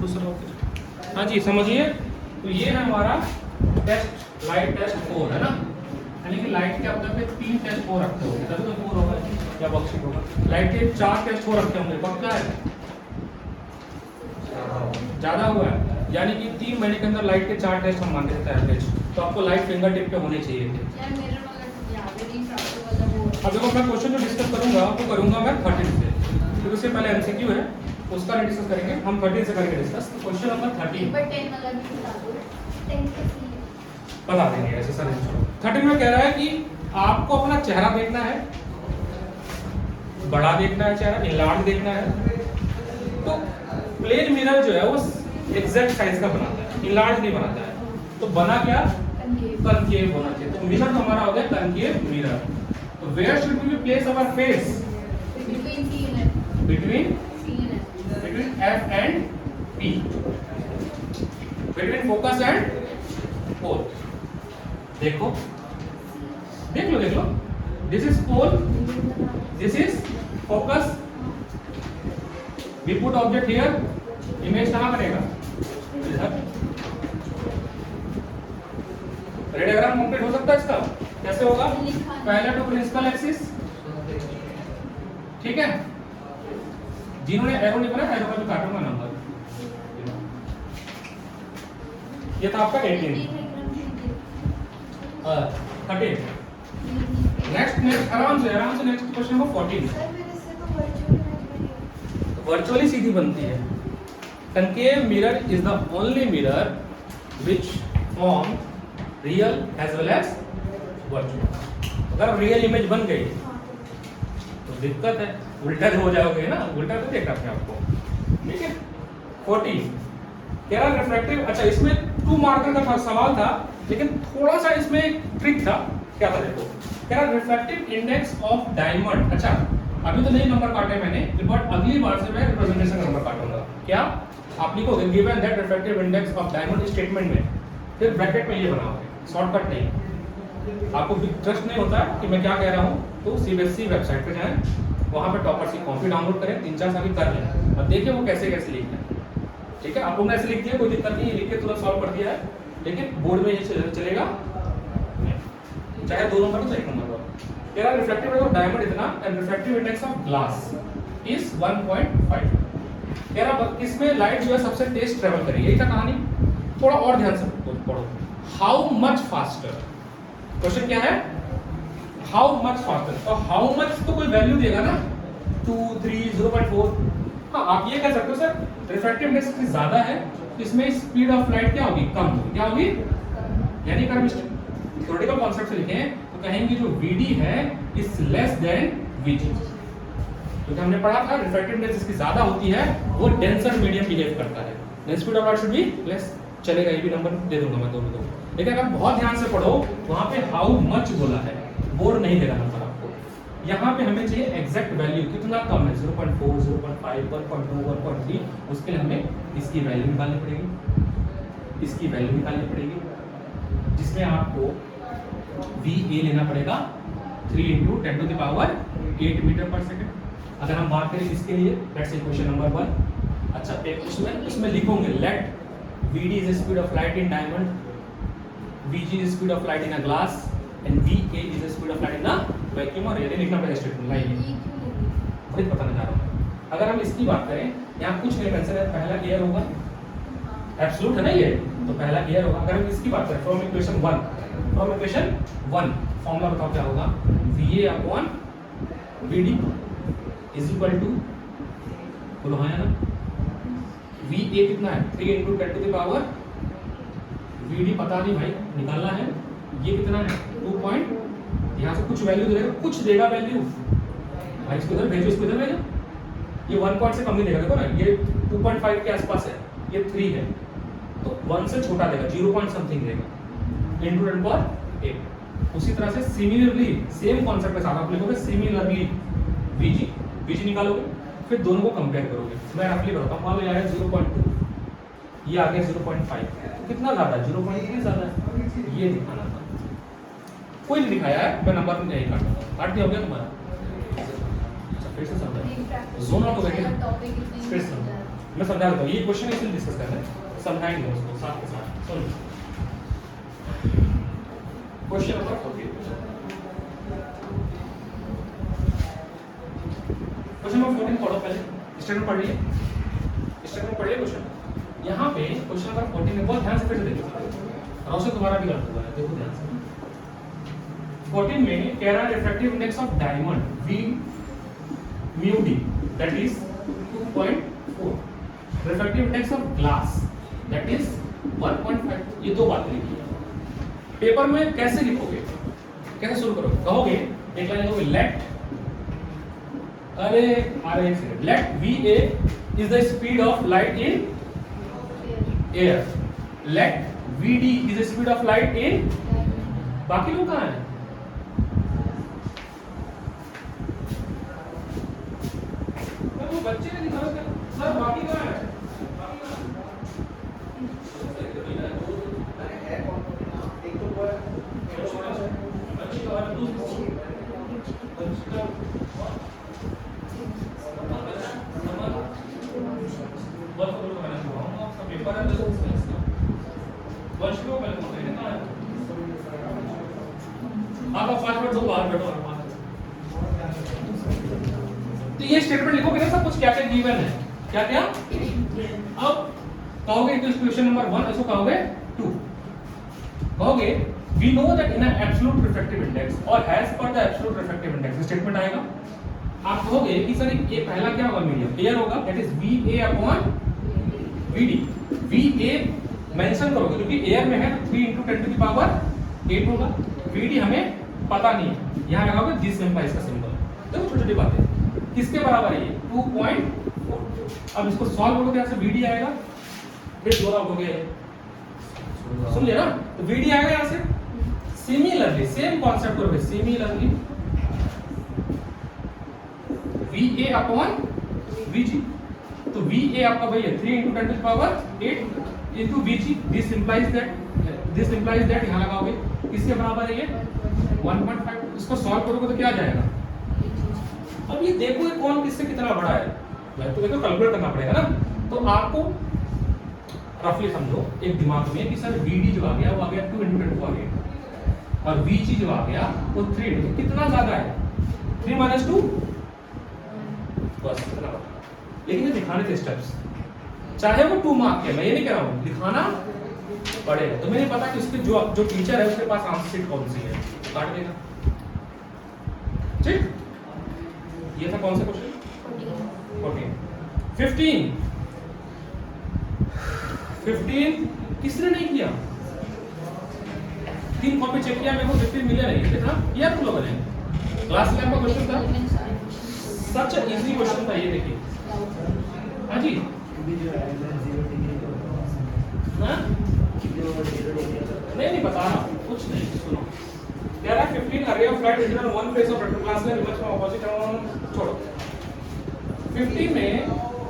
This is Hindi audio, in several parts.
दूसरा हाँ जी समझिए। तो ये है हमारा टेस्ट लाइट टेस्ट 4 है ना, यानी कि लाइट के अब तक 3 टेस्ट हो रखे होंगे, तभी तो 4 होगा या वर्कशीट होगा। लाइट के 4 टेस्ट हो रखे होंगे, पक्का है? ज़्यादा हुआ है, यानी कि 3 महीने के अंदर लाइट के 4 टेस्ट हम मानते थे एवरेज। तो आपको लाइट फिंगर टिप पे होने चाहिए थे। अब देखो मैं क्वेश्चन जो डिस्कस करूंगा वो करूंगा मैं 13 से, क्योंकि उससे पहले एमसीक्यू है उसका नहीं डिस्कस करेंगे, हम 13 से करेंगे डिस्कस। तो क्वेश्चन नंबर 13 बता देंगे ऐसे सर। 13 में कह रहा है कि आपको अपना चेहरा देखना है, बड़ा देखना है चेहरा, इनलार्ज देखना है। तो प्लेन मिरर जो है वो एग्जैक्ट साइज का बनाता है, इनलार्ज नहीं बनाता है। तो बना क्या? कनकेव होना चाहिए। तो मिरर तो हमारा हो गया कनकेव मिरर। तो where should we place our face? Between F and P, between focus and pole। देखो देख लो, this is pole, this is focus। we put object here, image कहाँ बनेगा? इधर। रेडियोग्राम कंप्लीट हो सकता है इसका? कैसे होगा? पहले तो प्रिंसिपल एक्सिस, ठीक है। जिन्होंने एरो नहीं बनाया, एरो का भी काटूंगा नंबर। ये था आपका 18 13। नेक्स्ट आराम से नेक्स्ट क्वेश्चन नंबर 14। वर्चुअली सीधी बनती है। Concave mirror is the only mirror which form real as well as virtual. अगर रियल इमेज बन गई तो दिक्कत है, उल्टा हो जाओगे ना, उल्टा तो देखा अपने आपको, ठीक है। 14 कह रहा रिफ्रैक्टिव। अच्छा इसमें 2 मार्कर का सवाल था, लेकिन थोड़ा सा इसमें एक ट्रिक था। क्या था देखो, कह रहा रिफ्रैक्टिव इंडेक्स ऑफ डायमंड। अच्छा अभी तो नहीं नंबर काटे मैंने, बट अगली बार से मैं रिप्रेजेंटेशन नंबर काटूंगा। क्या आप लिखोगे given that refractive index of diamond statement में, फिर ब्रैकेट में ये बनाओगे, शॉर्टकट नहीं। आपको ट्रस्ट नहीं होता कि मैं क्या कह रहा हूँ, तो सीबीएसई वेबसाइट पे जाएं, वहाँ पे टॉपर्स की कॉपी डाउनलोड करें, 3-4 साल की कर लें और देखिए वो कैसे कैसे लिखना है, ठीक है। आप लोगों ने ऐसे लिख दिया, कोई दिक्कत नहीं, लिख के तुरंत सॉल्व कर दिया है, लेकिन बोर्ड में ये चलेगा चाहे 2 नंबर तो 1 नंबर हो। कह रहा रिफ्रैक्टिव इंडेक्स ऑफ डायमंड इतना and refractive index of glass is 1.5। कह रहा इसमें लाइट जो है सबसे तेज ट्रेवल करेगी, यही था कहानी। थोड़ा और ध्यान से पढ़ो। हाउ मच फास्टर, क्वेश्चन क्या है? How much faster. और हाउ मच तो कोई वैल्यू देगा ना, 2, 3, 0.4। हाँ आप ये कह सकते हो सर रिफ्रैक्टिव इंडेक्स ज्यादा है, इसमें स्पीड ऑफ लाइट क्या होगी? कम होगी। क्या होगी? यानी अगर हम थ्योरेटिकल कॉन्सेप्ट से लिखें तो कहेंगे जो VD है इज लेस देन VG, क्योंकि हमने पढ़ा था रिफ्रैक्टिव इंडेक्स जिसकी ज्यादा होती है वो डेंसर मीडियम बिहेव करता है, then speed of light should be less. चलेगा, ये भी नंबर दे दूंगा मैं दोनों को, लेकिन अगर बहुत ध्यान से पढ़ो वहां पे हाउ मच बोला है, बोर्ड नहीं देगा नंबर आपको। यहाँ पे हमें चाहिए एग्जैक्ट वैल्यू, कितना कम है, 0.4, 0.5, 1.2, 1.3। उसके लिए हमें इसकी वैल्यू निकालनी पड़ेगी, इसकी वैल्यू निकालनी पड़ेगी, जिसमें आपको VA लेना पड़ेगा 3 × 10⁸ मीटर पर सेकेंड। अगर हम बात करें इसके लिए, लेट्स से क्वेश्चन नंबर 1। अच्छा उसमें लिखोगे late VD is the speed of light in diamond, VG is the speed of light in a glass, and VA is the speed of light in a vacuum। और ये लिखना पड़ेगा स्टेटमेंट लाइन, वही बताने जा रहा हूँ। अगर हम इसकी बात करें, यहाँ कुछ नहीं मेंशन है, पहला एयर होगा, एब्सोल्यूट है ना ये, तो पहला एयर होगा। अगर हम इसकी बात करें फ्रॉम इक्वेशन 1 फॉर्मूला बताओ क्या होगा? VA/VD इज इक्वल टू, बोलो हाँ या ना, VA कितना है? 3 × 10⁻। VD पता नहीं भाई, निकालना है। ये कितना है? 2 यहाँ से कुछ वैल्यू देगा, कुछ देगा वैल्यू भाई, इसको इधर भेजो, इसको इधर भेजो। ये 1 पॉइंट से कम नहीं देगा, देखो ना ये 2.5 के आसपास है, ये 3 है, तो 1 से छोटा देगा, 0 पॉइंट समथिंग देगा, × 10⁸। उसी तरह से सिमिलरली सेम कॉन्सेप्ट के साथ आप लिखोगे सिमिलरली VG निकालोगे, फिर दोनों को कंपेयर करोगे। मैं रफली बताता हूँ, मान लो यार 0.2, ये आ गया 0.5, तो कितना ज़्यादा है? 0.3 ज़्यादा है, ये दिखाना था। कोई नहीं दिखाया है, मैं नंबर नहीं काटूंगा, काट दिया हो गया तुम्हारा। अच्छा फिर से समझा, जोन आउट हो गया, फिर से मैं समझा देता हूँ, ये क्वेश्चन इसलिए डिस्कस करना है, समझाएंगे उसको साथ के साथ। सुनो क्वेश्चन नंबर 14, क्वेश्चन नंबर 14 पढ़ो पहले, स्टेटमेंट पढ़ लिए, स्टेटमेंट पढ़िए क्वेश्चन। यहाँ पे क्वेश्चन नंबर 14 में बहुत ध्यान से फिर से देखिए, रोशन तुम्हारा भी गलत हुआ है, देखो ध्यान से। 14 में कह रहा है refractive index of diamond V mu d that is 2.4, refractive index of glass that is 1.5। ये दो बातें लिखी है। पेपर में कैसे लिखोगे, कैसे शुरू करोगे, कहोगे एक लाइन लिखोगे लेट, अरे एक second, let VA is the speed of light in air, let VD is the speed of light in, बाकी लोग कहाँ हैं? बच्चे ने दिखा सर बाकी कहाँ है? तो ये स्टेटमेंट लिखोगे ना, सब कुछ क्या क्या गिवन है, क्या क्या। अब कहोगे क्वेश्चन नंबर 1, इसको कहोगे 2, कहोगे we know that in an absolute refractive index or as per the absolute refractive index, statement आएगा। आप कहोगे कि सर ये पहला क्या होगा, मीडियम एयर होगा, that is VA upon VD। VA mention करोगे क्योंकि एयर में है तो 3 × 10⁸ होगा, VD हमें पता नहीं है, यहाँ लगाओगे दिस सिंबल, इसका सिंबल। देखो छोटी छोटी बातें, किसके बराबर है ये 2.4। अब इसको सॉल्व करोगे, यहाँ से VD आएगा, फिर दोहरा होगे, सुन लिया ना, तो VD आएगा यहाँ से। सिमिलरली सेम कॉन्सेप्ट करोगे, सिमिलरली VA अपॉन VG, तो VA आपका भाई है 3 × 10⁸ into VG, this implies that यहाँ लगाओगे, किसके बराबर है ये 1.5। इसको सॉल्व करोगे तो क्या जाएगा। अब ये देखो ये कौन किससे कितना बड़ा है, तो देखो कैलकुलेट करना पड़ेगा ना। तो आपको रफली समझो एक दिमाग में कि सर VD जो आ गया वो आ गया 2 × 10⁻, और VG जो आ गया वो 3, तो कितना ज्यादा है 3 - 2, बस इतना। लेकिन ये दिखाने के स्टेप्स, चाहे वो 2 मार्क के, मैं ये नहीं कह रहा हूँ, दिखाना पड़ेगा। तो मुझे पता कि उसके जो टीचर है उसके पास आंसर शीट कौन सी है, काट देगा। ठीक, ये था कौन सा क्वेश्चन 14। 15 किसने नहीं किया, 3 कॉपी चेक किया, मेरे को 15 मिले नहीं, कितना किया तुम लोगों ने। क्लास 11 का क्वेश्चन था, सच इजी क्वेश्चन था ये, देखिए। हाँ जी, नहीं बता रहा कुछ नहीं, सुनो। There are 15 array of flat integral one face of vector class में रिवर्स में ऑपोजिट छोड़ो। 15 में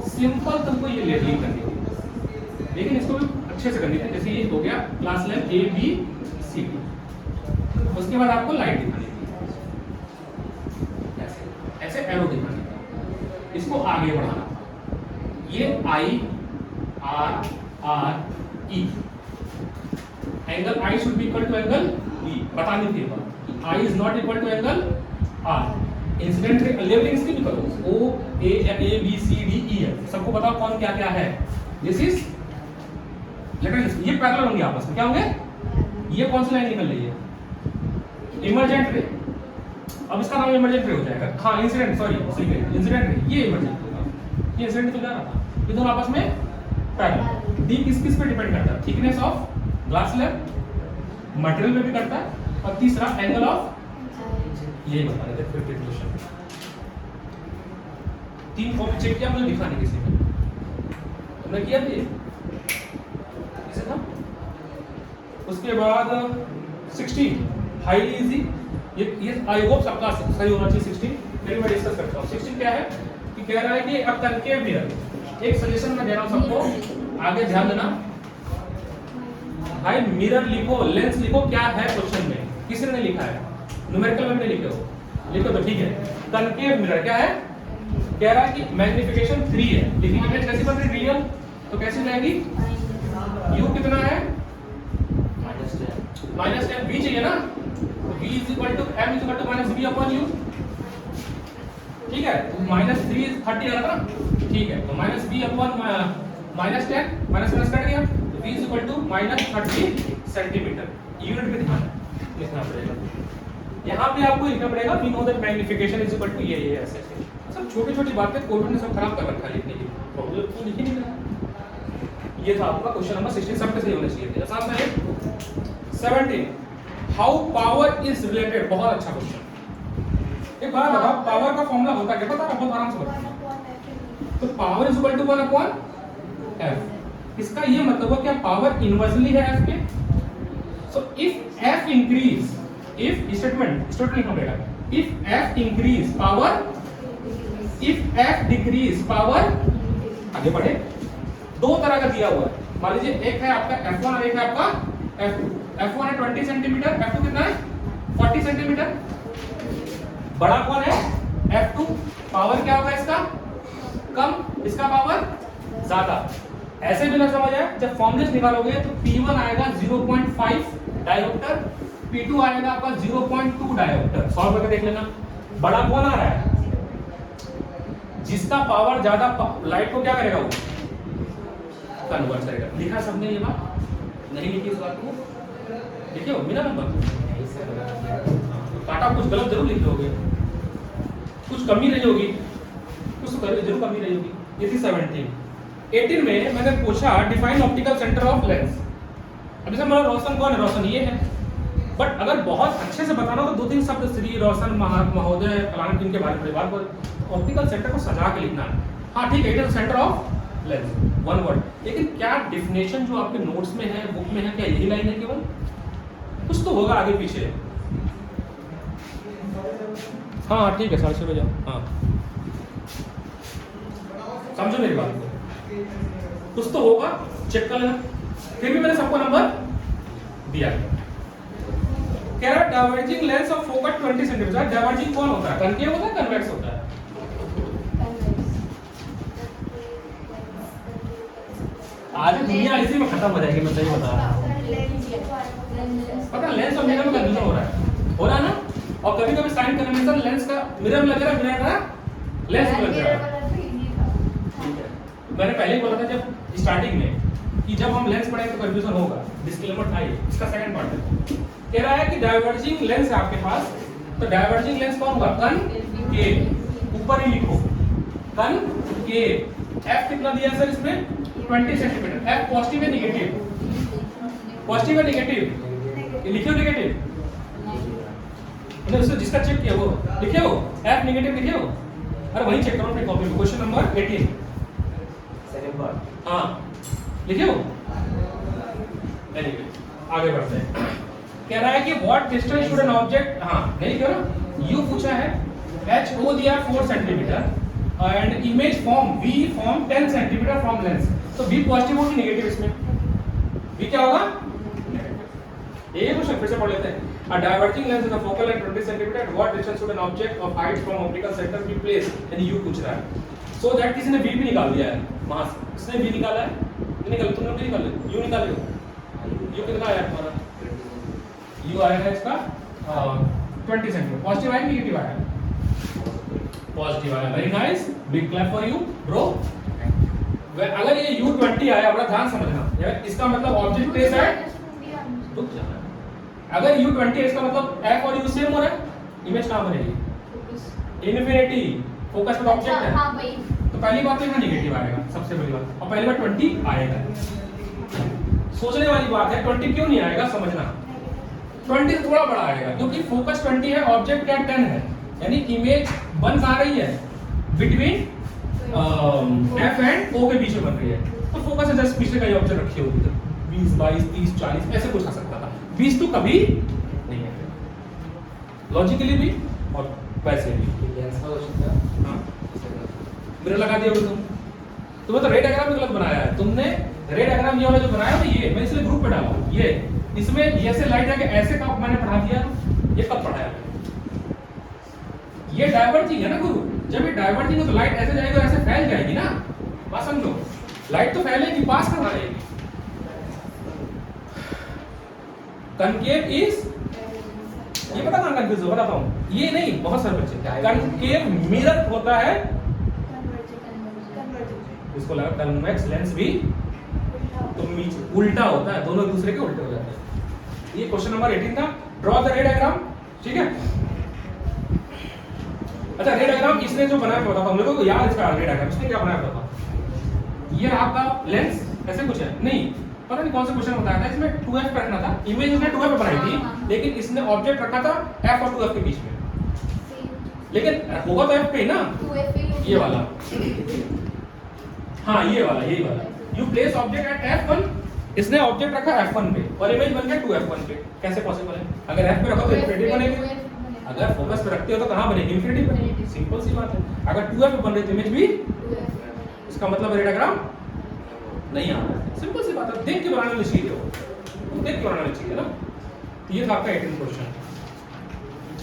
सिंपल तुमको ये लेबलिंग करनी है, लेकिन इसको भी अच्छे से करनी है। जैसे ये हो गया क्लास लेंथ ABCD, उसके बाद आपको लाइट दिखानी है, ऐसे एरो दिखानी है, इसको आगे बढ़ाना। ये IRE, angle I should be equal to angle E, बतानी थी बात। I is not equal to angle R। Incident labelling इसकी भी करो, O A B C D E है, सबको बताओ कौन क्या क्या है। दिस इज लेकिन ये पैरेलल होंगे आपस में, क्या होंगे, ये कौन सी लाइन निकल रही है, इमर्जेंट रे। अब इसका नाम इमर्जेंट रे हो जाएगा, हाँ इंसिडेंट, सॉरी इंसिडेंट रे, ये इमर्जेंट होगा, ये इंसिडेंट तो जा रहा था, ये दोनों आपस में पैरेलल। D किस पे डिपेंड करता है, thickness of glass slab, material पे भी करता है, और तीसरा एंगल ऑफ, ये बता रहे थे 50 क्वेश्चन। 3 कॉपी चेक किया, मुझे दिखाने किसी में तुमने किया था, इसे था। उसके बाद 16 हाईली इजी, ये आई होप सबका सही होना चाहिए। 16 फिर मैं डिस्कस करता हूँ। 16 क्या है कि कह रहा है कि अब कनकेव मिरर, एक सजेशन मैं दे रहा हूँ सबको, आगे ध्यान देना भाई। मिरर लिखो, लेंस लिखो, क्या है क्वेश्चन में, किसी ने लिखा है, न्यूमेरिकल में नहीं लिखे हो, लिखो तो ठीक है। कनकेव मिरर क्या है, कह रहा है कि मैग्निफिकेशन 3 है, लेकिन इमेज कैसी बन रही है रियल, तो कैसी रहेगी, u कितना है -10, v चाहिए ना, तो v is equal to m is equal to -v upon u, ठीक है, तो -3 30 आ रहा था, ठीक है, तो -v अपॉन -10 माइनस कट गया, तो v is equal to -30 centimetre, unit में ध्यान लिखना पड़ेगा, यहाँ पे आपको लिखना पड़ेगा we know that magnification is equal to ये ऐसे सब छोटी छोटी बातें कोविड ने सब खराब कर रखा है लिखने की, प्रॉब्लम तो लिख ही नहीं रहा। ये था आपका क्वेश्चन नंबर 16, सब पे सही होना चाहिए थे। आसान था। 17 हाउ पावर इज रिलेटेड, बहुत अच्छा क्वेश्चन। एक बात बताओ, पावर का फॉर्मूला होता क्या, पता है, बहुत आराम से बताओ। तो power is equal to 1 upon f, इसका ये मतलब है कि पावर इनवर्सली है f के, so if f increase, if statement लिखना पड़ेगा, if f increase power, if f decrease power, आगे बढ़े, दो तरह का दिया हुआ है, मान लीजिए एक है आपका f1 और एक है आपका f2, f1 है 20 सेंटीमीटर, f2 कितना है 40 सेंटीमीटर, बड़ा कौन है f2, पावर क्या होगा इसका कम, इसका पावर ज्यादा। ऐसे भी ना समझ आए, जब फॉर्मूले निकालोगे तो P1 आएगा 0.5 डायोप्टर, P2 आएगा आपका 0.2 डायोप्टर, सॉल्व करके देख लेना। बड़ा कौन आ रहा है, जिसका पावर ज्यादा, लाइट को क्या करेगा वो कन्वर्ट करेगा। लिखा सबने ये बात, नहीं लिखी इस बात को, देखिए बिना नंबर काटा, कुछ गलत जरूर लिख लोगे, कुछ कमी नहीं होगी, कुछ जरूर कमी नहीं होगी। ये थी 17। 18 में मैंने पूछा define optical centre of lens. अब जैसे मेरा रोशन कौन है, रोशन ये है, बट अगर बहुत अच्छे से बताना तो 2-3 शब्द श्री रोशन महोदय फलाना इनके बारे में बात कर, ऑप्टिकल सेंटर को सजा के लिखना है। हाँ ठीक है, it is centre of lens, one word, लेकिन क्या डेफिनेशन जो आपके नोट्स में है, बुक में है, क्या यही लाइन है केवल, कुछ तो होगा आगे पीछे। हाँ ठीक है, 6:30 बजे, हाँ समझो मेरी बात को, कुछ तो होगा, चेक कर लेना। फिर भी मैंने सबको नंबर दिया। कह रहा diverging lens of focus 20 centimetre. Diverging कौन होता है, कनकेव होता है, कन्वेक्स होता है? आज दुनिया इसी में खत्म हो जाएगी, मैं सही बता रहा हूँ। पता लेंस और मिरर में कंफ्यूजन हो रहा है ना, और कभी कभी साइन कन्वेंशन लेंस का मिरर में लग रहा है, मिरर का लेंस में लग रहा है। मैंने पहले ही बोला था जब स्टार्टिंग में कि जब हम लेंस पढ़ेंगे तो कंफ्यूजन होगा, डिस्क्लेमर था ये, इसका सेकंड पार्ट है। कह रहा है कि डाइवर्जिंग लेंस है आपके पास, तो डाइवर्जिंग लेंस कौन होगा, कन के, ऊपर ही लिखो कन के। एफ कितना दिया सर इसमें 20 सेंटीमीटर, एफ पॉजिटिव है नेगेटिव, पॉजिटिव है नेगेटिव, ये लिखियो नेगेटिव, उसने जिसका चेक किया वो लिखे हो, एफ नेगेटिव लिखे हो, अरे वही चेक करो अपनी कॉपी में, क्वेश्चन नंबर 18 सेकंड पार्ट, हाँ लिखे हो। आगे बढ़ते हैं। कह रहा है कि what distance should an object, हाँ नहीं क्यों ना, यू पूछा है, एच ओ दिया 4 centimetre and image form we form 10 centimetre from lens, तो वी पॉजिटिव होगी नेगेटिव, इसमें वी क्या होगा, ये क्वेश्चन फिर से पढ़ लेते हैं। A diverging lens is a focal length 20 cm. At what distance should an object of height from optical center be placed? यानी U पूछ रहा है। So that किसी ने V भी निकाल दिया है वहाँ से, किसने V निकाला है, नहीं निकाला, तुमने भी निकाला, U निकाले हो। U कितना आया तुम्हारा, U आया है इसका 20 सेंटीमीटर, पॉजिटिव आया नेगेटिव आया, पॉजिटिव आया, very nice, big clap for you bro. अगर ये U20 आया, बड़ा ध्यान समझना, इसका मतलब ऑब्जेक्ट प्लेस है, रुक जाना, अगर U20 है इसका मतलब F और U सेम हो रहा है, इमेज कहाँ बनेगी, इन्फिनिटी, फोकस पर ऑब्जेक्ट है, हाँ भाई। तो पहली बात तो यहाँ नेगेटिव आएगा, सबसे बड़ी बात, और पहली बार 20 आएगा। सोचने वाली बात है 20 क्यों नहीं आएगा, समझना 20 थोड़ा बड़ा आएगा, क्योंकि फोकस 20 है, ऑब्जेक्ट क्या 10 है, यानी इमेज बन आ रही है बिटवीन F एंड O के बीच में बन रही है, तो फोकस है जस्ट पीछे का ये ऑब्जेक्ट रखी होगी, 20, 22, 30, 40 ऐसे कुछ आ सकता था, 20 तो कभी नहीं है, लॉजिकली भी और वैसे भी। हाँ मिरर लगा दिया तुम्हें तो रेड डायग्राम गलत बनाया है तुमने, रेड डायग्राम ये वाला जो बनाया ना, ये मैं इसलिए ग्रुप पे डाला, ये इसमें ऐसे लाइट जाके ऐसे का मैंने पढ़ा दिया, ये कब पढ़ाया, ये डाइवर्जिंग है ना गुरु, जब ये डाइवर्जिंग है तो लाइट ऐसे जाएगी तो ऐसे फैल जाएगी ना, बात समझो, लाइट तो फैलेगी, पास कहाँ जाएगी। कनकेव इज, ये पता कहाँ कंफ्यूज हो, बताता हूँ, ये नहीं, बहुत सारे बच्चे, कनकेव मिरर होता है, इसको लगा कन्वेक्स लेंस भी तो उल्टा होता है, दोनों एक दूसरे के उल्टे हो जाते हैं। ये क्वेश्चन नंबर 18 था। ड्रॉ द रे डायग्राम, ठीक है। अच्छा रे डायग्राम इसने जो बनाया बताता हूं, लोगों को याद इसका रे डायग्राम इसने क्या बनाया बताता। ये आपका लेंस ऐसे कुछ है, नहीं पता नहीं कौन सा क्वेश्चन बताया था, इसमें 2f रखना था, इमेज इसने 2f बनाई थी, लेकिन इसने ऑब्जेक्ट रखा था f और 2f के बीच में, लेकिन होगा तो f पे ना, ये वाला, हाँ ये वाला, यही वाला, you place object at f1, इसने ऑब्जेक्ट रखा f1 पे और इमेज बन गया 2f1 पे, कैसे पॉसिबल है? अगर f पे रखो तो इन्फिनिटी बनेगी, अगर फोकस पे रखते हो तो कहां बनेगी? इन्फिनिटी पे, सिंपल सी बात है। अगर 2f पे बन रही तो इमेज भी, इसका मतलब रे डायग्राम नहीं आ रहा है, सिंपल सी बात है, देख के बनाना चाहिए, हो देख के बनाना चाहिए ना। ये था आपका 18 क्वेश्चन।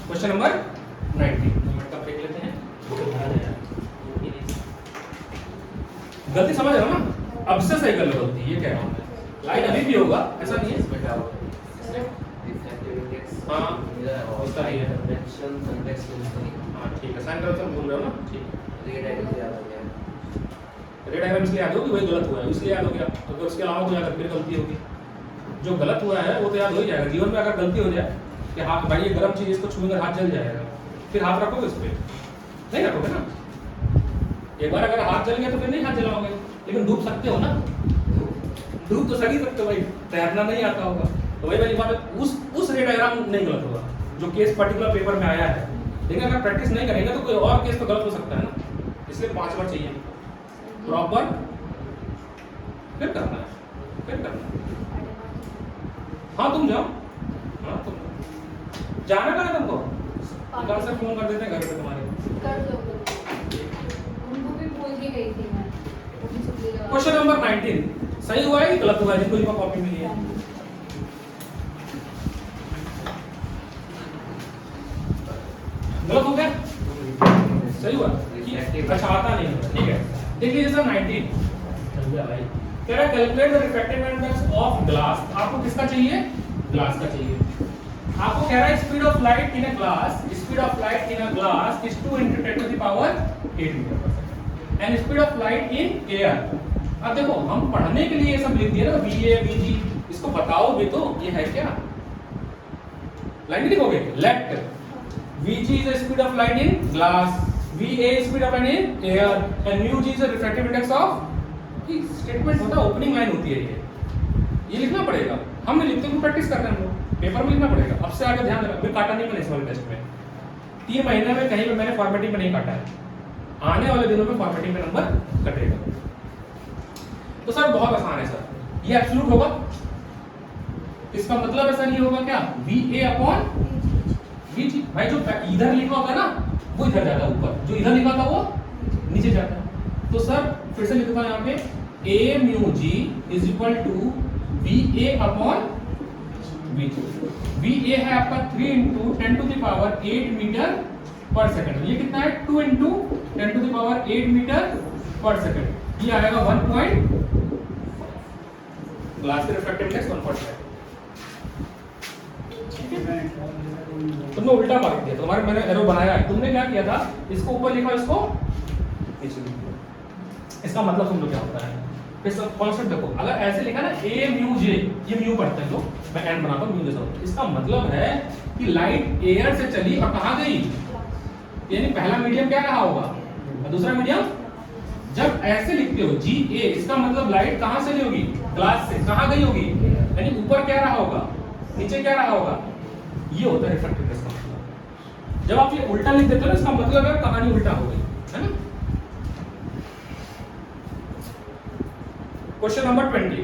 क्वेश्चन नंबर 19 मिनट का ब्रेक लेते हैं। गलती समझ रहे हो ना, अब से सही कर लो गलती, ये कह रहा हूं मैं, लाइट अभी भी होगा, ऐसा नहीं है बेटा, हाँ उसका नहीं है, हाँ ठीक है, साइन करो, तुम भूल रहे हो ना, ठीक है। रे डायग्राम इसलिए याद हो कि वही गलत हुआ है, इसलिए याद हो गया, अगर उसके अलावा कोई अगर फिर गलती होगी, जो गलत हुआ है वो तो याद हो ही जाएगा। जीवन में अगर गलती हो जाए कि हाथ, भाई ये गर्म चीज, इसको छूएंगे हाथ जल जाएगा, फिर हाथ रखोगे इस पे? नहीं रखोगे ना। एक बार अगर हाथ जल गया तो फिर नहीं हाथ जलाओगे, लेकिन डूब सकते हो ना, डूब तो सही सकते हो भाई, तैरना नहीं आता होगा, तो वही वाली बात है, उस रे डायग्राम नहीं गलत होगा जो केस पर्टिकुलर पेपर में आया है, लेकिन अगर प्रैक्टिस नहीं करेंगे तो कोई और केस तो गलत हो सकता है ना, इसलिए 5 बार चाहिए प्रॉपर, फिर करना है, फिर करना है। हाँ तुम जाओ, हाँ तुम जाना कहाँ है तुमको? घर से फोन कर देते हैं, घर पे तुम्हारे कर दो, उनको भी बोल के गई थी मैं। क्वेश्चन नंबर 19 सही हुआ है कि गलत हुआ है? जिसको इनको कॉपी मिली है, गलत हो गया, सही हुआ? अच्छा आता नहीं है, ठीक है। देखिए सर 19 भाई कह रहा है calculate the refractive index of glass, आपको किसका चाहिए? ग्लास का चाहिए। आपको कह रहा है speed of light in a glass, speed of light in a glass is 2 × 10⁸ metre per second and speed of light in air. अब देखो हम पढ़ने के लिए ये सब लिख दिए ना, VA VG, इसको बताओ भी तो ये है क्या, लाइन लिखोगे, late VG is the speed of light in glass, VA is speed of light in air and mu G is the refractive index of, ये स्टेटमेंट होता है, ओपनिंग लाइन होती है, ये लिखना पड़ेगा, हम नहीं लिखते, तो प्रैक्टिस करते हैं हम लोग, पेपर में लिखना पड़ेगा। अब से आगे ध्यान रखना, मैं काटा नहीं मैंने इस वाले टेस्ट में, 3 महीने में कहीं पे मैंने फॉर्मेटिंग में नहीं काटा है, आने वाले दिनों में फॉर्मेटिंग में नंबर कटेगा। तो सर बहुत आसान है सर, ये एब्सोल्यूट होगा, इसका मतलब ऐसा नहीं होगा क्या, VA अपॉन VG, भाई जो इधर लिखा होता है ना वो इधर जाता है ऊपर, जो इधर लिखा था वो नीचे जाता है। तो सर फिर से लिखता हूं यहाँ पे A mu G is equal to VA upon VG। VA है आपका 3 × 10⁸ मीटर पर सेकंड, ये कितना है 2 × 10⁸ मीटर पर सेकंड, ये आएगा 1 पॉइंट, ग्लास के रिफ्रैक्टिव इंडेक्स 1.5। तुमने उल्टा मार्क दिया, तुम्हारे मैंने एरो बनाया है, तुमने क्या किया था, इसको ऊपर लिखा, इसको नीचे लिखा, इसका मतलब तुम लोग क्या होता है, फिर सब कॉन्सेप्ट देखो, अगर ऐसे लिखा ना A mu J, ये म्यू पढ़ते हैं लोग, मैं एन बनाता हूं म्यू जैसा होता है, इसका मतलब है कि लाइट एयर से चली और कहां गई, यानी पहला मीडियम क्या रहा होगा और दूसरा मीडियम, जब ऐसे लिखते हो GA, इसका मतलब लाइट कहां से ली होगी, ग्लास से, कहां गई होगी, यानी ऊपर क्या रहा होगा, नीचे क्या रहा होगा, ये होता है रिफ्रैक्टिव इंडेक्स का मतलब। जब आप ये उल्टा लिख देते हो ना, इसका मतलब है कहानी उल्टा हो गई, है ना। क्वेश्चन नंबर 20,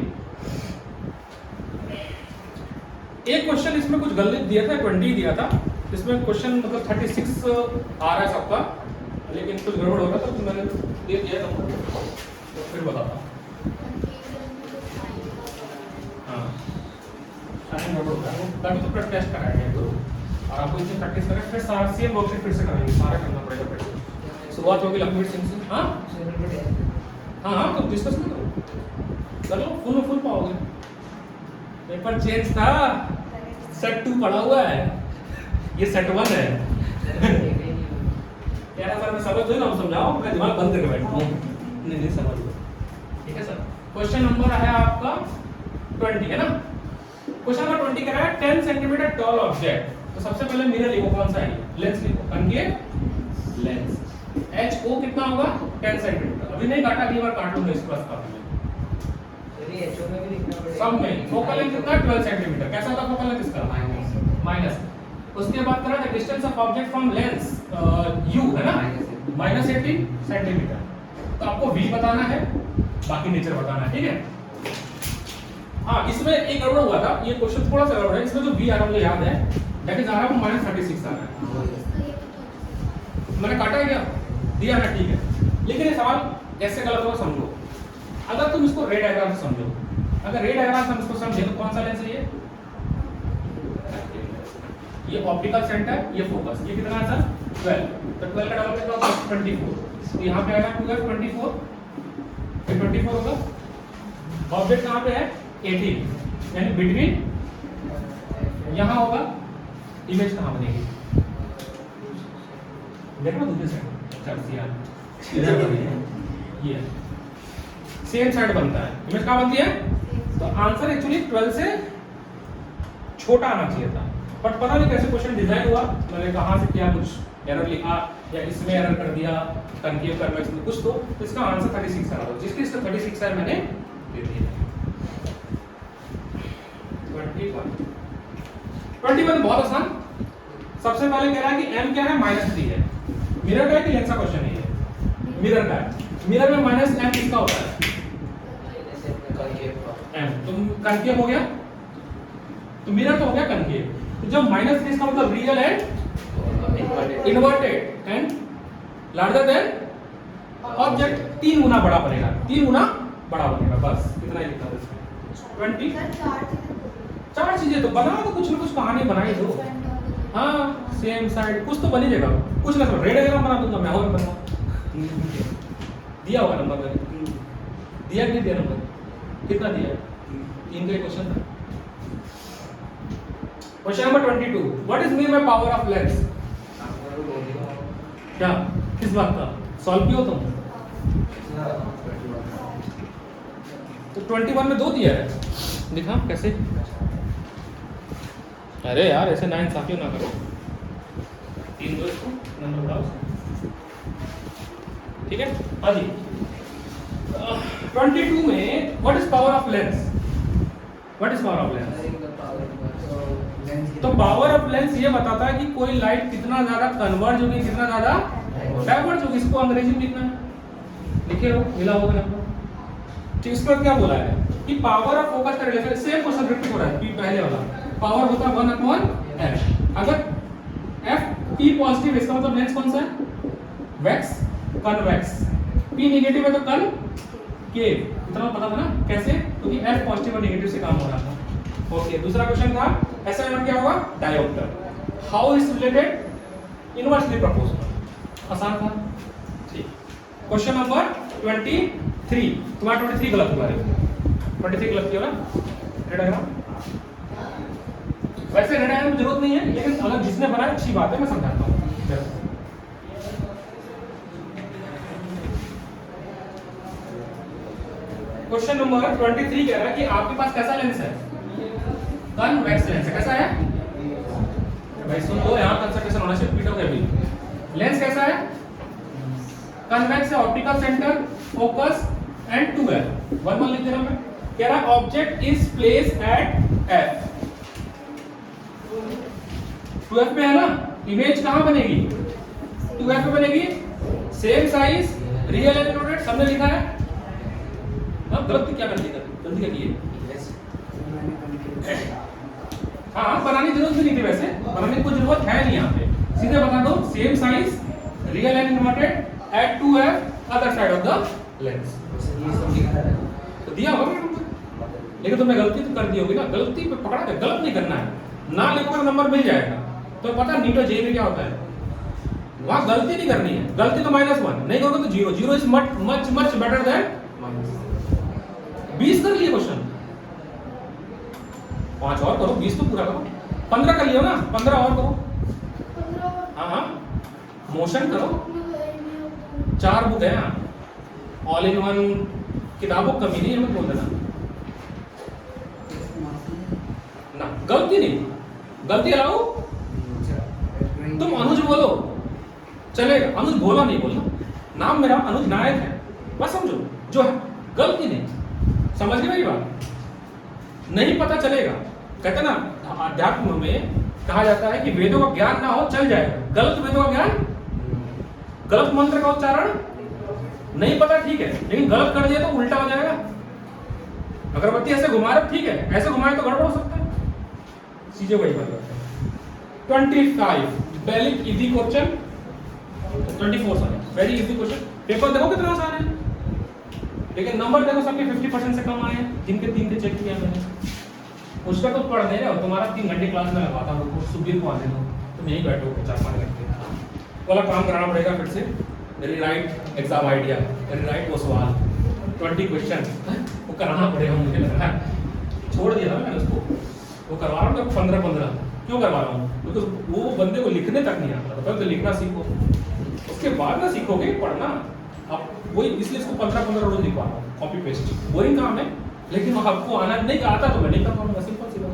एक क्वेश्चन इसमें कुछ गलत दिया था, 20 दिया था, इसमें क्वेश्चन मतलब 36 आ रहा है सबका, लेकिन कुछ गड़बड़ हो रहा था तो मैंने दे दिया था, तो फिर बताता हूँ। हाँ साइन गड़बड़ होता है, तभी तो टेस्ट कराएंगे, तो और आपको इतनी प्रैक्टिस करें, फिर सारा सेम वर्कशीट फिर से करेंगे, सारा करना पड़ेगा फिर से। शुरुआत होगी लक्ष्मी सिंह से। हाँ हाँ, तो डिस्कस नहीं करो, चलो फुल में फुल पाओगे। पेपर चेंज था, सेट 2 पड़ा हुआ है, ये सेट 1 है। कह रहा सर मैं समझ दो ना, समझाओ, मैं दिमाग बंद करके बैठता हूँ। नहीं समझ लो, ठीक है सर। क्वेश्चन नंबर है आपका 20 है ना। क्वेश्चन नंबर 20 कह रहा है 10 सेंटीमीटर टॉल ऑब्जेक्ट। तो सबसे पहले मिरर लिखो, कौन सा है? लेंस लिखो, कनकेव लेंस। HO कितना होगा? 10 सेंटीमीटर। अभी नहीं काटा, अगली बार काट लूंगा इस प्लस का। HO में भी लिखना पड़ेगा। सब में फोकल लेंथ कितना? 12 सेंटीमीटर। कैसा होगा फोकल लेंथ इसका? माइनस। उसके बाद करा the distance of object from lens U है ना, -18 सेंटीमीटर। तो आपको V बताना है, बाकी नेचर बताना है, ठीक है। हाँ, इसमें एक गड़बड़ हुआ था, ये क्वेश्चन थोड़ा सा गड़बड़ है। इसमें जो V आ रहा है मुझे याद है, दैट इज आ रहा है -36 आ रहा है। मैंने काटा है क्या? दिया ना, ठीक है। लेकिन ये सवाल कैसे गलत होगा समझो। अगर तुम इसको रे डायग्राम से समझो, अगर रे डायग्राम से हम इसको समझे तो कौन सा लेंस है ये ऑप्टिकल सेंटर, ये फोकस, ये कितना है सर? 12। तो 12 का डबल कितना होगा? 24। तो यहाँ पे आएगा 12 24 होगा। ऑब्जेक्ट कहाँ पे है? 18, यानी बिटवीन, यहाँ होगा। इमेज कहाँ बनेगी? देखो दूसरे साइड, इधर बनेगी, ये सेम साइड बनता है। इमेज कहाँ बनती है? तो आंसर एक्चुअली 12 से छोटा आना चाहिए था, बट पता नहीं कैसे क्वेश्चन डिजाइन हुआ, मैंने कहाँ से किया, कुछ एरर लिखा या इसमें एरर कर दिया, कनकेव कन्वेक्स में कुछ, तो इसका आंसर 36 आ रहा था। जिसकी इसका 36 है मैंने दे दिया। 21 बहुत आसान। सबसे पहले कह रहा है कि m क्या है? -3 है। मिरर का है कि लेंस का क्वेश्चन है ये? मिरर का है। मिरर में -m किसका होता है? m। तो कनकेव हो गया, तो मिरर तो हो गया कनकेव। तो जब -3 इसका मतलब real and inverted and larger than object, 3 गुना बड़ा बनेगा, 3 गुना बड़ा बनेगा। बस इतना ही लिखा है इसमें। 20 4 चीजें तो बना दो, कुछ ना कुछ कहानी बनाई दो। हाँ, सेम साइड कुछ तो बनी जाएगा, कुछ ना तो रेड डायग्राम बना दूंगा मैं, और बना दिया होगा नंबर मैंने दिया कि नहीं दिया? नंबर कितना दिया? 3 का क्वेश्चन था। Question number 22, what is mean by power of lens? क्या, किस बात का सॉल्व किया तुम? तो 21 में 2 दिया है, दिखा कैसे? अरे यार ऐसे ना इंसाफी ना करो, 3 दो इसको, नंबर बढ़ाओ, ठीक है। हाँ जी, 22 में what is power of lens? What is power of lens? तो पावर ऑफ लेंस ये बताता है कि कोई लाइट कितना ज्यादा कन्वर्ज होगी, कितना ज्यादा डाइवर्ज होगी। इसको अंग्रेजी में लिखना है, लिखे हो, मिला होगा नंबर, ठीक। इसके बाद क्या बोला है कि पावर ऑफ फोकस का रिलेशन, सेम क्वेश्चन रिपीट हो रहा है, पहले वाला पावर होता है 1/f। अगर f p पॉजिटिव, इसका मतलब लेंस कौन सा है? Wax convex. p नेगेटिव है तो कनकेव। इतना पता था ना कैसे? क्योंकि f पॉजिटिव और नेगेटिव से काम हो रहा था। ओके, दूसरा क्वेश्चन था ऐसा नंबर क्या होगा? Dioptre. How is related? Inversely proportional. आसान था, ठीक। क्वेश्चन नंबर 23, तुम्हारा 23 गलत हुआ है, 23 गलत किया ना। रेड डायग्राम, वैसे रेड डायग्राम की जरूरत नहीं है, लेकिन अगर जिसने बनाया अच्छी बात है, मैं समझाता हूँ। क्वेश्चन नंबर 23 कह रहा है कि आपके पास कैसा लेंस है? कन्वेक्स लेंस है। कैसा है भाई? सुन लो, यहाँ कंसंट्रेशन होना चाहिए, रिपीट हो गया अभी। लेंस कैसा है? कन्वेक्स है, optical centre, focus and 2f। 1 लिख दे रहा मैं। कह रहा है object is place at f। 2f पे है ना, इमेज कहाँ बनेगी? 2f पे बनेगी, same size, real and inverted, सबने लिखा है। अब गलती क्या कर दी? गलती क्या की है? हाँ, बनाने की जरूरत भी नहीं थी, वैसे बनाने की कोई जरूरत है नहीं यहाँ पे, सीधे बता दो same size, real and inverted at 2f other side of the lens. तो दिया होगा नंबर, लेकिन तुमने गलती तो कर दी होगी ना। गलती पे पकड़ा के गलत नहीं करना है, ना लिखो तो नंबर मिल जाएगा। तो पता नीट और जेई में क्या होता है, वहां गलती नहीं करनी है, गलती तो -1, नहीं करोगे तो 0, 0 is much much better than 20 कर लिए क्वेश्चन, 5 और करो, 20 तो पूरा करो, 15 कर लियो ना, 15 और करो, 15 हाँ मोशन करो, 4 बुक है, ऑल इन वन किताबों कमी नहीं है, मत बोल देना ना, गलती नहीं, गलती अलाउ, तुम अनुज बोलो चलेगा, अनुज बोला नहीं बोलना, नाम मेरा अनुज नायक है, बस समझो जो है, गलती नहीं, समझ गए मेरी बात, नहीं पता चलेगा, कहते ना अध्यात्म में कहा जाता है कि वेदों का ज्ञान ना हो चल जाएगा, गलत वेदों का ज्ञान, गलत मंत्र का उच्चारण नहीं पता ठीक है, लेकिन गलत कर दिया तो उल्टा हो जाएगा, अगरबत्ती ऐसे घुमा रहे ठीक है, ऐसे घुमाए तो गड़बड़ हो सकता है, चीजें वही बात करते हैं। 25 बेलिक easy question, 24 sorry very easy question, paper देखो कितना आसान है, लेकिन नंबर देखो सबके 50% से कम आए हैं, जिनके 3 के चेक किया मैंने, उसका तो पढ़ नहीं रहे हो, तुम्हारा 3 घंटे क्लास में लगाता हूँ, सुबीर को आने दो, तुम यहीं बैठो 4-5 घंटे, वाला काम कराना पड़ेगा फिर से, रीराइट एग्जाम आइडिया, रीराइट वो सवाल, 20 क्वेश्चन वो कराना पड़ेगा, मुझे लग रहा है, छोड़ दिया था मैंने उसको, वो करवा रहा हूँ 15-15, क्यों करवा रहा हूँ, क्योंकि वो बंदे को लिखने तक नहीं आता, पहले तो लिखना सीखो, उसके बाद ना सीखोगे पढ़ना, अब वही इसलिए इसको 15-15 रोज लिखवा रहा हूँ, कॉपी पेस्ट, बोरिंग काम है, लेकिन आपको आना नहीं आता तो मैं नहीं कर पाऊंगा, सिंपल सी बात।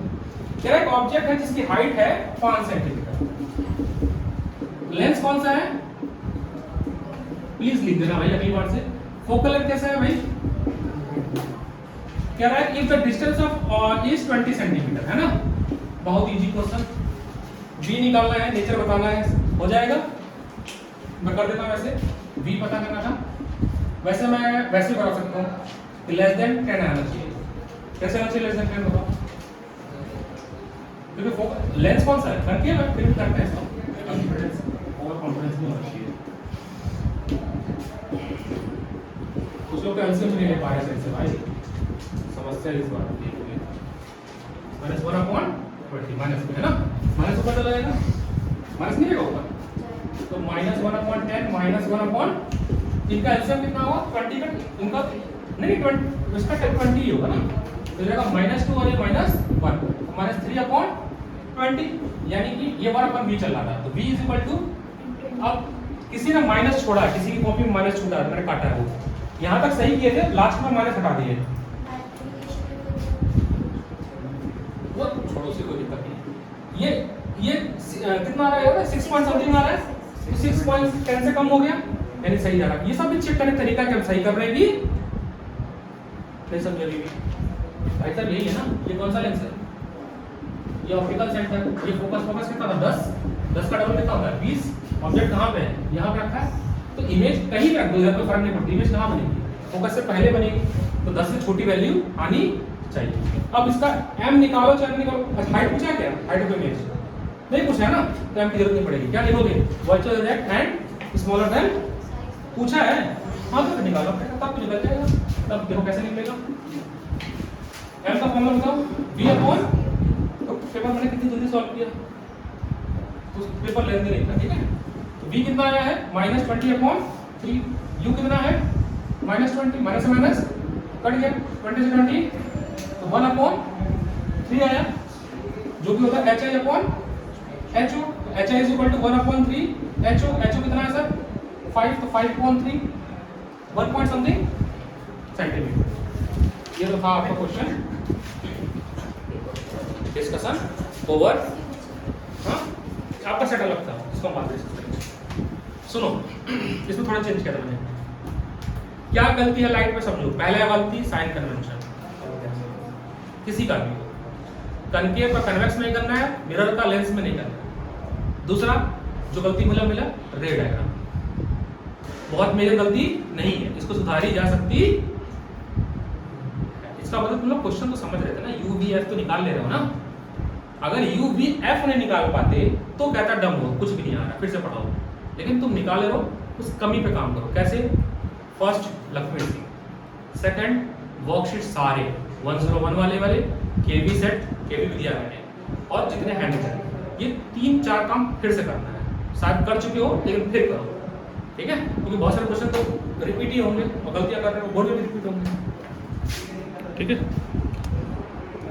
कह रहा है एक ऑब्जेक्ट है जिसकी हाइट है 5 सेंटीमीटर, लेंस कौन सा है, प्लीज लिख देना भाई अगली बार से, फोकल लेंथ कैसा है भाई, कह रहा है if the distance of is 20 centimetre, है ना, बहुत इजी क्वेश्चन, v निकालना है, नेचर बताना है, हो जाएगा, मैं कर देता हूं, वैसे v पता करना था, वैसे मैं वैसे करा सकता हूं, लेस देन 10 आना चाहिए, कैसे आना चाहिए लेस देन 10 बताओ, क्योंकि लेंस कौन सा है, करके मैं फिर करते हैं इसको, कॉन्फिडेंस ओवर कॉन्फिडेंस नहीं होना चाहिए, कुछ लोग एलसीएम नहीं ले पा रहे सही से भाई, समस्या इस बात की है, -1/20 माइनस है ना, माइनस ऊपर चला जाएगा, माइनस नहीं रहेगा ऊपर, तो -1/10 -1 इनका एलसीएम कितना होगा 20 का, इनका नहीं 20 इसका 20 ही होगा ना, तो जाएगा -2 और ये -1 -3/20, यानी कि ये 1/v चल रहा था, तो v इज इक्वल टू, अब किसी ने माइनस छोड़ा, किसी की कॉपी में माइनस छूटा, मैंने काटा है वो, यहाँ तक सही किए थे, लास्ट में माइनस हटा दिए, वो छोड़ो से कोई दिक्कत नहीं, ये कितना आ रहा है, 6 पॉइंट समथिंग आ रहा है, 6.10 से कम हो गया, यानी सही जा रहा है, ये सब भी चेक करने का तरीका कि हम सही कर रहे हैं कि नहीं समझ रही भाई साहब, यही है ना, ये कौन सा लेंस है, ये ऑप्टिकल सेंटर, ये फोकस कितना था 10 का डबल कितना होता है 20, ऑब्जेक्ट कहाँ पे है, यहाँ पे रखा है, तो इमेज कहीं पे रख दो, इधर कोई फर्क नहीं पड़ता, इमेज कहाँ बनेगी, फोकस से पहले बनेगी, तो 10 से छोटी वैल्यू आनी चाहिए। अब इसका m निकालो चाहे निकालो, हाइट पूछा है क्या, हाइट ऑफ इमेज नहीं पूछा है ना, तो m की जरूरत नहीं पड़ेगी, क्या लिखोगे virtual direct and smaller than, पूछा है हाँ तो निकालो, तब तो निकल जाएगा, तब देखो कैसे निकलेगा, m का फॉर्मूला बताओ, v/, तो पेपर मैंने कितनी जल्दी सॉल्व किया, तो पेपर लेंथ नहीं था, ठीक है, तो v कितना आया है -20/3, u कितना है -20, माइनस से माइनस कट गया, 20 से 20, तो 1/3 आया, जो भी होता है HI/HO, तो HI is equal to 1/3, HO कितना है सर 5, तो 5/3, 1 पॉइंट समथिंग सेंटीमीटर, ये तो था आपका क्वेश्चन, डिस्कशन ओवर, हाँ आपका सेट अलग था, इसको मान लीजिए, सुनो इसमें थोड़ा चेंज किया था मैंने, क्या गलती है लाइट में समझो, पहला गलती साइन कन्वेंशन, किसी का भी कनकेव का कन्वेक्स में करना है, मिरर का लेंस में नहीं करना है, दूसरा जो गलती मिला रे डायग्राम, बहुत मेजर गलती नहीं है, इसको सुधारी जा सकती, इसका मतलब तुम लोग क्वेश्चन तो समझ रहे थे ना, UVF तो निकाल ले रहे हो ना, अगर UVF नहीं निकाल पाते तो कहता डम हो, कुछ भी नहीं आ रहा, फिर से पढ़ाओ, लेकिन तुम निकाल रहे हो, उस कमी पे काम करो, कैसे, first Lakshman Singh, second worksheet सारे 101 वाले केवी सेट, केवी भी दिया मैंने, और जितने हैंड ये 3-4 काम फिर से करना है, शायद कर चुके हो लेकिन फिर करो, ठीक है, क्योंकि बहुत सारे क्वेश्चन तो रिपीट ही होंगे और गलतियां कर रहे हो बोर्ड में भी रिपीट होंगे, ठीक है।